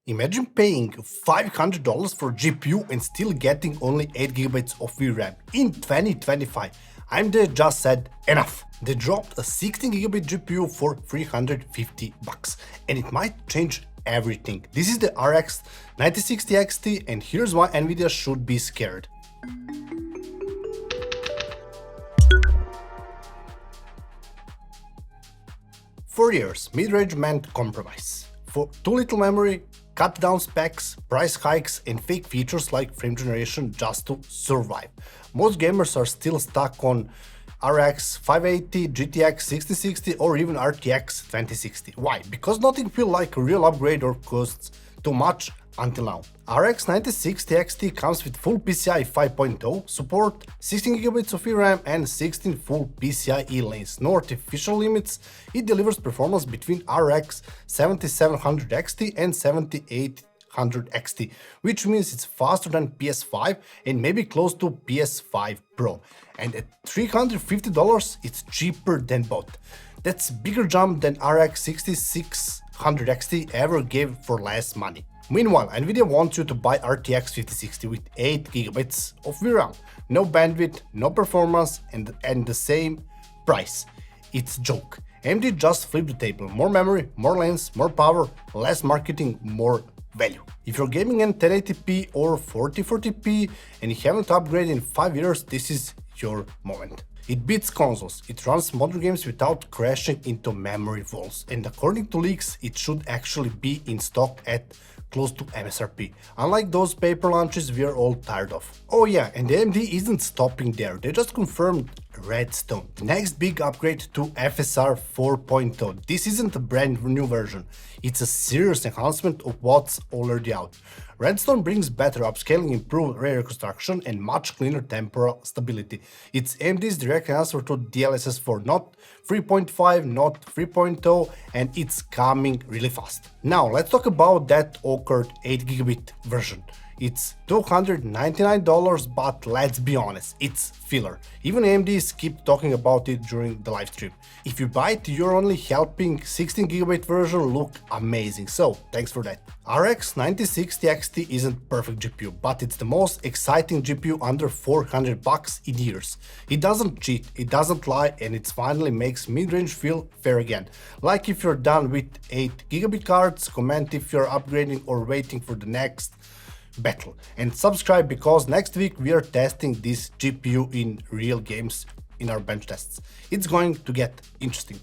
Imagine paying $500 for GPU and still getting only 8GB of VRAM in 2025. AMD just said enough. They dropped a 16GB GPU for $350 and it might change everything. This is the RX 9060 XT and here's why Nvidia should be scared. For years, midrange meant compromise. For too little memory, cut down specs, price hikes, and fake features like frame generation just to survive. Most gamers are still stuck on RX 580, GTX 6060, or even RTX 2060. Why? Because nothing feels like a real upgrade or costs too much until now. RX 9060 XT comes with full PCIe 5.0 support, 16GB of VRAM and 16 full PCIe lanes. No artificial limits, it delivers performance between RX 7700 XT and 7800 XT, which means it's faster than PS5 and maybe close to PS5 Pro. And at $350, it's cheaper than both. That's a bigger jump than RX 6600 XT ever gave for less money. Meanwhile, Nvidia wants you to buy RTX 5060 with 8GB of VRAM, no bandwidth, no performance, and the same price. It's a joke. AMD just flipped the table. More memory, more lanes, more power, less marketing, more value. If you're gaming in 1080p or 4040p and you haven't upgraded in 5 years, this is your moment. It beats consoles, it runs modern games without crashing into memory walls, and according to leaks, it should actually be in stock at close to MSRP, unlike those paper launches we're all tired of. Oh yeah, and AMD isn't stopping there, they just confirmed Redstone, the next big upgrade to FSR 4.0. This isn't a brand new version, it's a serious enhancement of what's already out. Redstone brings better upscaling, improved ray reconstruction, and much cleaner temporal stability. It's AMD's direct answer to DLSS 4, not 3.5, not 3.0, and it's coming really fast. Now let's talk about that awkward 8GB version. It's $299, but let's be honest, it's filler. Even AMD keep talking about it during the live stream. If you buy it, you're only helping 16GB version look amazing, so thanks for that. RX 9060 XT isn't perfect GPU, but it's the most exciting GPU under $400 in years. It doesn't cheat, it doesn't lie, and it finally makes midrange feel fair again. Like if you're done with 8GB cards, comment if you're upgrading or waiting for the next battle, and subscribe because next week we are testing this GPU in real games in our bench tests. It's going to get interesting.